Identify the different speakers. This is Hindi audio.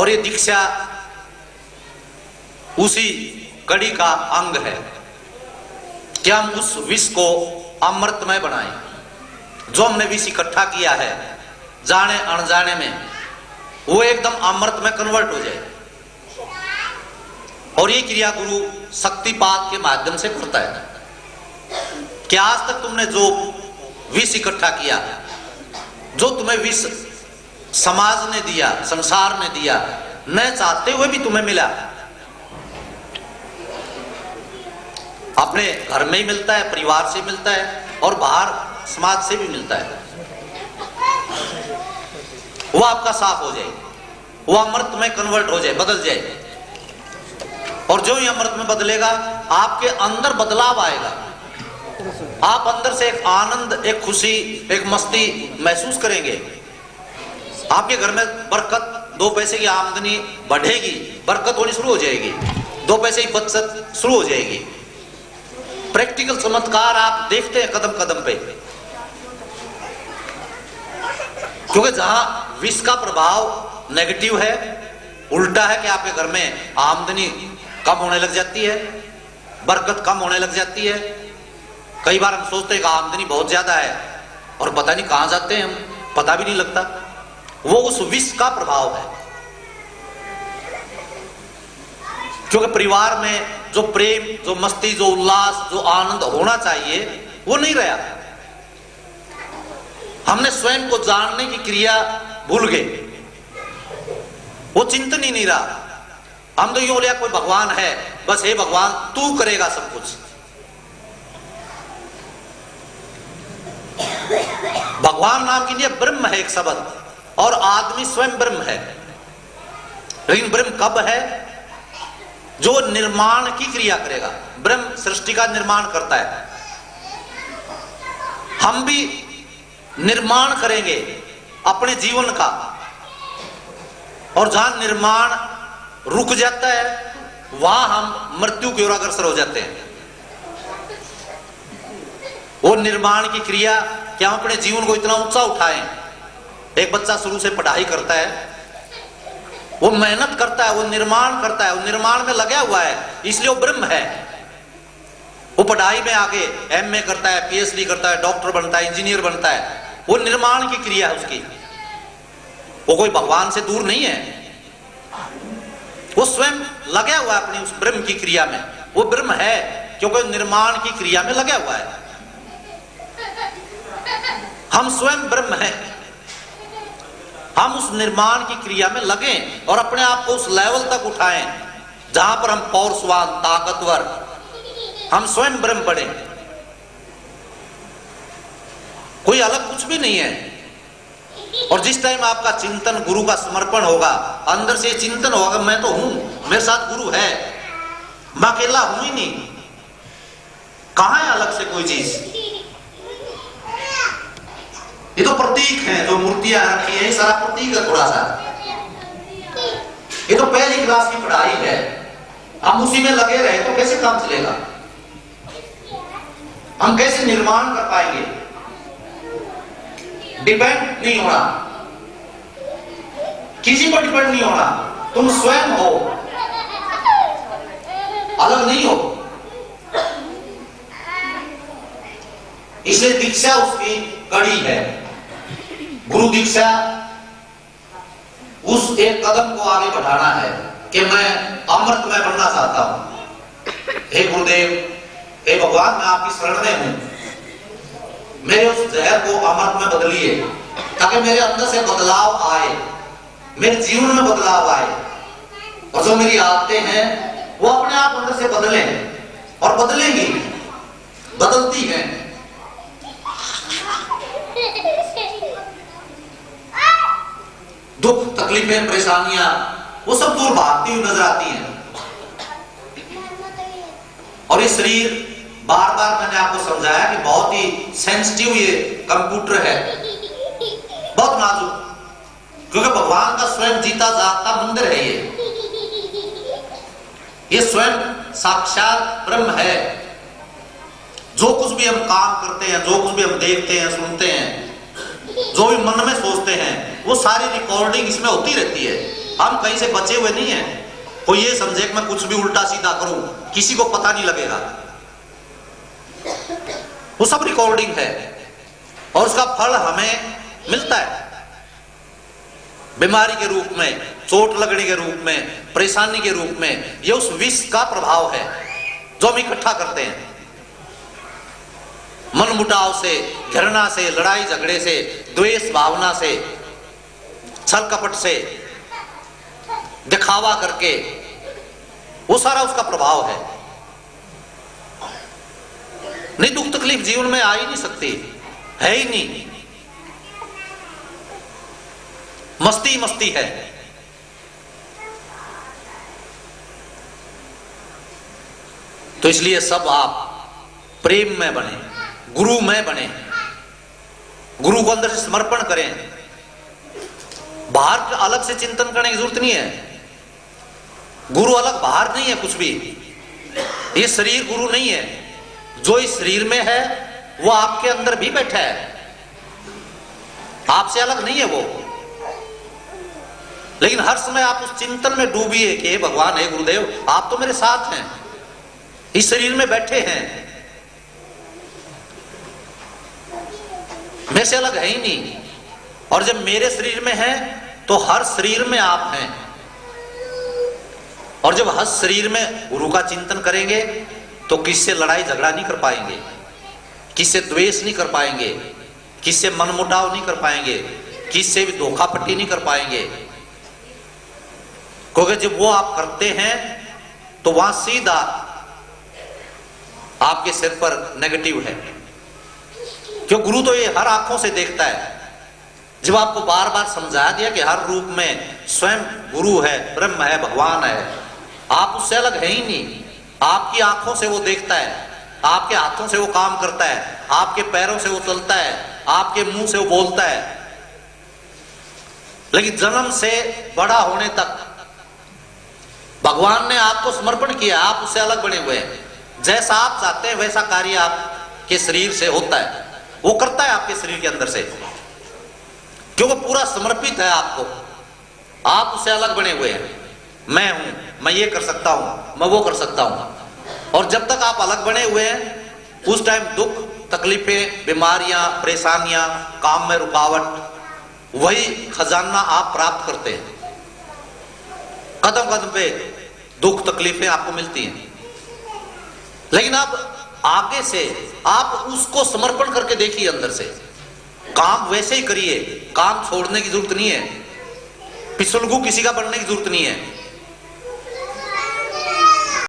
Speaker 1: और ये दीक्षा उसी कड़ी का अंग है कि हम उस विष को अमृतमय बनाएं। जो हमने विष इकट्ठा किया है जाने अनजाने में, वो एकदम अमृत में कन्वर्ट हो जाए। और ये क्रिया गुरु शक्तिपात के माध्यम से करता है कि आज तक तुमने जो विष इकट्ठा किया, जो तुम्हें विष समाज ने दिया, संसार ने दिया, न चाहते हुए भी तुम्हें मिला, अपने घर में ही मिलता है, परिवार से मिलता है और बाहर समाज से भी मिलता है, वो आपका साफ हो जाए, वो अमृत में कन्वर्ट हो जाए, बदल जाए। और जो ही अमृत में बदलेगा आपके अंदर बदलाव आएगा। आप अंदर से एक आनंद, एक खुशी, एक मस्ती महसूस करेंगे। आपके घर में बरकत, 2 पैसे की आमदनी बढ़ेगी, बरकत होनी शुरू हो जाएगी, 2 पैसे की बचत शुरू हो जाएगी। प्रैक्टिकल चमत्कार आप देखते हैं कदम कदम पे। क्योंकि जहां विष का प्रभाव नेगेटिव है, उल्टा है कि आपके घर में आमदनी कम होने लग जाती है, बरकत कम होने लग जाती है। कई बार हम सोचते हैं कि आमदनी बहुत ज्यादा है और पता नहीं कहां जाते हैं हम, पता भी नहीं लगता। वो उस विष का प्रभाव है। क्योंकि परिवार में जो प्रेम, जो मस्ती, जो उल्लास, जो आनंद होना चाहिए वो नहीं रहा। हमने स्वयं को जानने की क्रिया भूल गए, वो चिंतन ही नहीं रहा। हम तो यूं लिया कोई भगवान है, बस हे भगवान तू करेगा सब कुछ। भगवान नाम की लिए ब्रह्म है एक शब्द, और आदमी स्वयं ब्रह्म है। लेकिन ब्रह्म कब है? जो निर्माण की क्रिया करेगा। ब्रह्म सृष्टि का निर्माण करता है, हम भी निर्माण करेंगे अपने जीवन का। और जहां निर्माण रुक जाता है वहां हम मृत्यु की ओर अग्रसर हो जाते हैं। वो निर्माण की क्रिया कि हम अपने जीवन को इतना ऊंचा उठाएं। एक बच्चा शुरू से पढ़ाई करता है, वो मेहनत करता है, वो निर्माण करता है, वो निर्माण में लगा हुआ है, इसलिए वो ब्रह्म है। वो पढ़ाई में आगे MA करता है, PhD करता है, डॉक्टर बनता है, इंजीनियर बनता है, वो निर्माण की क्रिया है उसकी। वो कोई भगवान से दूर नहीं है, वो स्वयं लगा हुआ है अपनी उस ब्रह्म की क्रिया में। वो ब्रह्म है क्योंकि निर्माण की क्रिया में लगा हुआ है। हम स्वयं ब्रह्म हैं, हम उस निर्माण की क्रिया में लगें और अपने आप को उस लेवल तक उठाएं जहां पर हम पौरुषवान, ताकतवर, हम स्वयं ब्रह्म बने। कोई अलग कुछ भी नहीं है। और जिस टाइम आपका चिंतन गुरु का समर्पण होगा, अंदर से चिंतन होगा मैं तो हूं, मेरे साथ गुरु है, मैं अकेला हूं ही नहीं, कहां है अलग से कोई चीज। ये तो प्रतीक है, जो मूर्तियां रखी है, सारा प्रतीक है थोड़ा सा। ये तो पहली क्लास की पढ़ाई है, हम उसी में लगे रहे तो कैसे काम चलेगा? हम कैसे निर्माण कर पाएंगे? डिपेंड नहीं होना, किसी पर डिपेंड नहीं होना, तुम स्वयं हो, अलग नहीं हो। इसलिए दीक्षा उसकी कड़ी है। गुरु दीक्षा उस एक कदम को आगे बढ़ाना है कि मैं अमृतमय बनना चाहता हूं। हे गुरुदेव, हे भगवान, मैं आपकी शरण में हूं, मेरे उस जहर को अमृत में बदलिए ताकि मेरे अंदर से बदलाव आए, मेरे जीवन में बदलाव आए। और जो मेरी आदतें हैं वो अपने आप अंदर से बदलें, और बदलेंगी, बदलती हैं। दुख, तकलीफें, परेशानियां वो सब दूर भागती हुई नजर आती हैं। और ये शरीर, बार बार मैंने आपको समझाया कि बहुत ही सेंसिटिव ये कंप्यूटर है, बहुत नाजुक, क्योंकि भगवान का स्वयं जीता जागता मंदिर है ये स्वयं साक्षात ब्रह्म है। जो कुछ भी हम काम करते हैं, जो कुछ भी हम देखते हैं, सुनते हैं, जो भी मन में सोचते हैं, वो सारी रिकॉर्डिंग इसमें होती रहती है। हम कहीं से बचे हुए नहीं है। कोई ये समझे कि मैं कुछ भी उल्टा सीधा करूं, किसी को पता नहीं लगेगा। वो सब रिकॉर्डिंग है और उसका फल हमें मिलता है बीमारी के रूप में, चोट लगने के रूप में, परेशानी के रूप में। ये उस विष का प्रभाव है जो हम इकट्ठा करते हैं मन मुटाव से, घृणा से, लड़ाई झगड़े से, द्वेष भावना से, छल कपट से, दिखावा करके। वो सारा उसका प्रभाव है। नहीं, दुख तकलीफ जीवन में आ ही नहीं सकती, है ही नहीं। मस्ती मस्ती है। तो इसलिए सब आप प्रेम में बने, गुरु में बने, गुरु को अंदर से समर्पण करें। बाहर अलग से चिंतन करने की जरूरत नहीं है। गुरु अलग बाहर नहीं है कुछ भी। ये शरीर गुरु नहीं है। जो इस शरीर में है वो आपके अंदर भी बैठा है, आपसे अलग नहीं है वो। लेकिन हर समय आप उस चिंतन में डूबिए कि हे भगवान, हे गुरुदेव, आप तो मेरे साथ हैं, इस शरीर में बैठे हैं, मेरे से अलग है ही नहीं। और जब मेरे शरीर में है तो हर शरीर में आप हैं। और जब हर शरीर में गुरु का चिंतन करेंगे तो किससे लड़ाई झगड़ा नहीं कर पाएंगे, किससे द्वेष नहीं कर पाएंगे, किससे मनमुटाव नहीं कर पाएंगे, किससे भी धोखापट्टी नहीं कर पाएंगे। क्योंकि जब वो आप करते हैं तो वहां सीधा आपके सिर पर नेगेटिव है। क्यों? गुरु तो ये हर आंखों से देखता है। जब आपको बार बार समझाया गया कि हर रूप में स्वयं गुरु है, ब्रह्म है, भगवान है, आप उससे अलग है ही नहीं। आपकी आंखों से वो देखता है, आपके हाथों से वो काम करता है, आपके पैरों से वो चलता है, आपके मुंह से वो बोलता है। लेकिन जन्म से बड़ा होने तक भगवान ने आपको समर्पण किया, आप उससे अलग बने हुए हैं। जैसा आप चाहते हैं वैसा कार्य आपके शरीर से होता है, वो करता है आपके शरीर के अंदर से, क्योंकि पूरा समर्पित है आपको। आप उससे अलग बने हुए हैं। मैं हूं, मैं ये कर सकता हूं, मैं वो कर सकता हूं। और जब तक आप अलग बने हुए हैं उस टाइम दुख, तकलीफें, बीमारियां, परेशानियां, काम में रुकावट, वही खजाना आप प्राप्त करते हैं। कदम कदम पे दुख तकलीफें आपको मिलती हैं। लेकिन अब आगे से आप उसको समर्पण करके देखिए अंदर से। काम वैसे ही करिए, काम छोड़ने की जरूरत नहीं है, पिछुलगू किसी का बनने की जरूरत नहीं है।